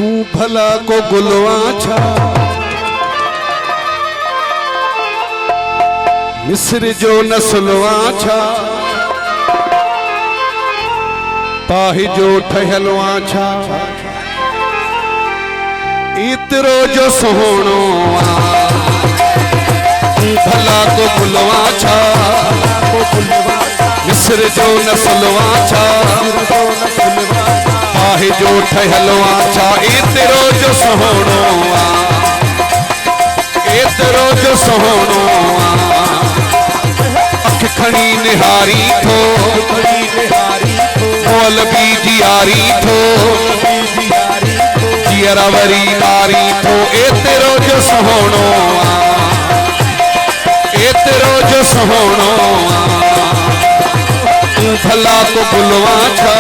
तू भला को गुलवा छा मिस्र जो नस्लवा छा पाही जो ठहलवा छा इतरो जो सोहणो तू भला को गुलवा छा मिस्र जो नस्लवा छा पाही जो ठहलवा छा इतरो जो सोहणो इतरो जो सोहणो अख खणी निहारी थो मोल भी जियारी थो जियरा वरी नारी थो एतिरो जो सोहणो एतिरो जो सोहणो तू भला को गुलवा छा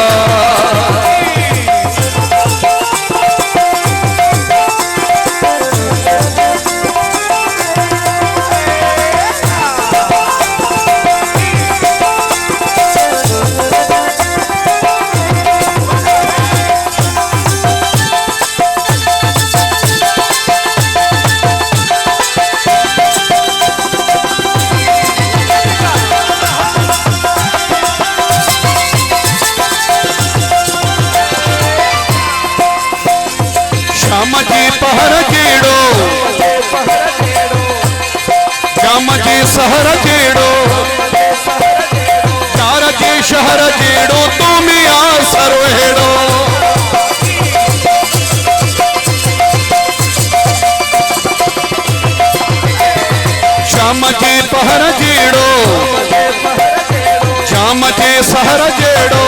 सहर जेड़ो चार जे शहर जेड़ो तो मिया सरवेड़ो शाम जे पहर जेड़ो शाम जे सहर जेड़ो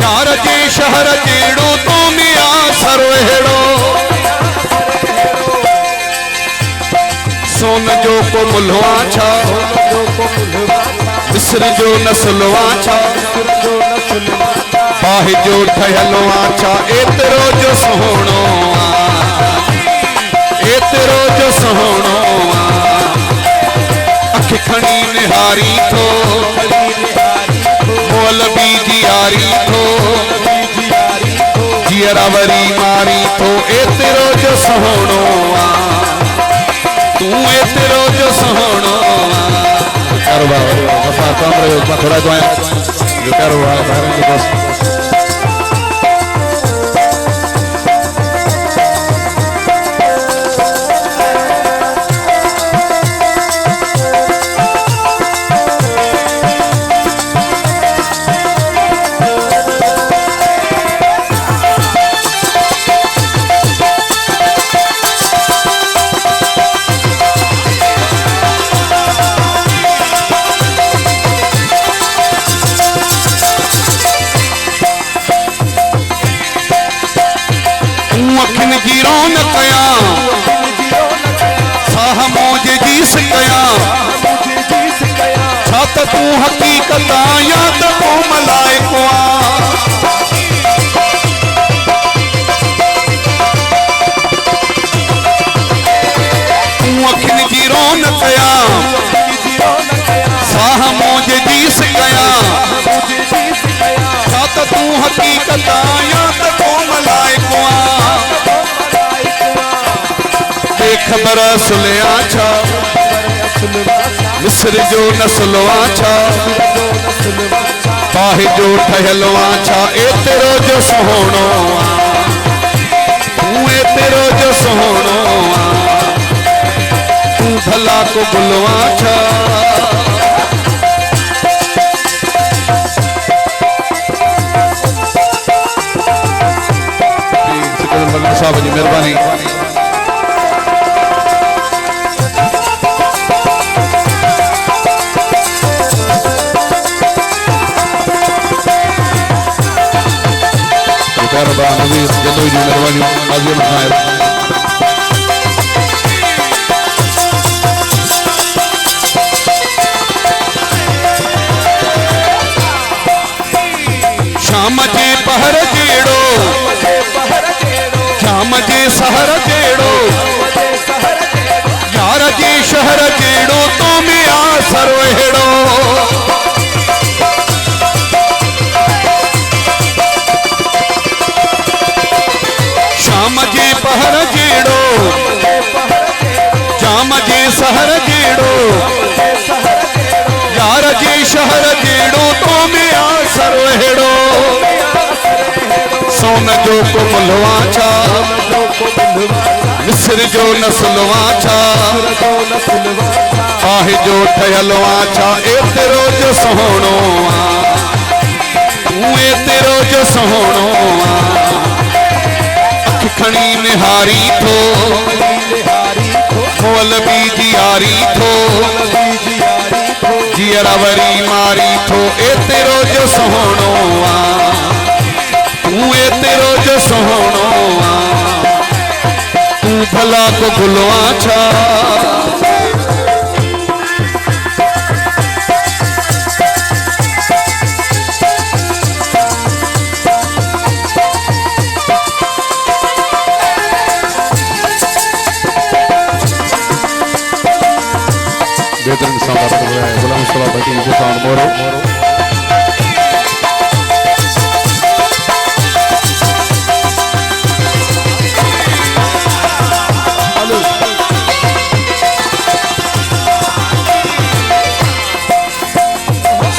चार जे शहर जेड़ो तो मिया सरवेड़ो सोन जो को मुलवा छा मिस्र जो नस्लवा छा पाही जो ठहलवा छा एतिरो जो सोहणो एतिरो जो सोहणो अख खणी निहारी थो मोल भी जियारी थो जियरा वरी मारी थो एतिरो जो सोहणो तू एतिरो जो सोहणो करो बाबा वफा कम रहो थोड़ा जो करो बाहर तू हकीकत या तो तू मलाइको तू अखिन जी रौनक कया साह मोजे जीस कया छा त तू हकीकत या तो तू मलाइको बेखबर सुलिया छा मिस्र जो नस्लवा छा पाही जो ठहलवा छा एतिरो जो सोहणो तू एतिरो जो सोहणो तू भला को गुलवा छा साहब जी मेहरबानी जदोई जी मेहरबानी आजिम खाए शाम जे पहर जेड़ो शाम जे सहर जेड़ो यार जे शहर जेड़ो तो मिया सरवेड़ो पहर जेड़ो जाम जे सहर जेड़ो यार जे शहर जेड़ो तो में आसर हेड़ो सोन जो को मुलवा छा मिस्र जो नस्लवा छा आह जो ठहलवा छा ए तेरो जो सोहणो ए तेरो जो सोहणो अख खणी निहारी थो मोल बीजी यारी थो जियरा वरी मारी थो ए तेरो जो सोहणो ए तेरो जो सोहणो तू भला को भुलवा छा बेहतरीन साउंड आपको है गुलाम सलाह भाई जो साउंड मोरो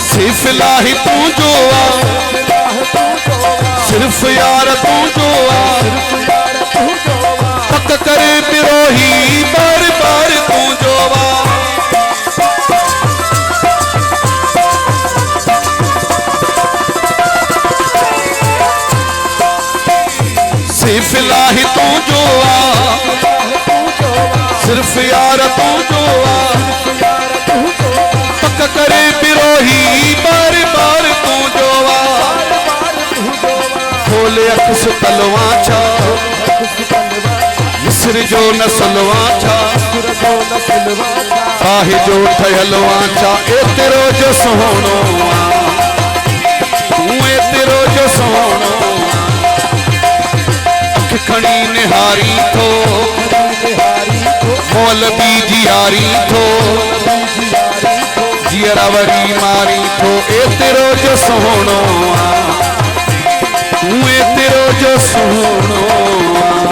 सिर्फ लाही तू जो सिर्फ यार तू जो पक करे बिरोही बार बार तू जो सिर्फ लाही तू जो सिर्फ यार तू जो पक करे बिरोही बार बार तू जो खोले अख सुतलवा छा मिस्र जो नस्लवा छा आह जो ठहलवा छा ए तेरो जो सोहणो ए तेरो जो सोहणो अख खणी निहारी थो मोल बीजी यारी थो जियरा वरी मारी थो ए तेरो जो सोहणो ए तेरो जो सोहणो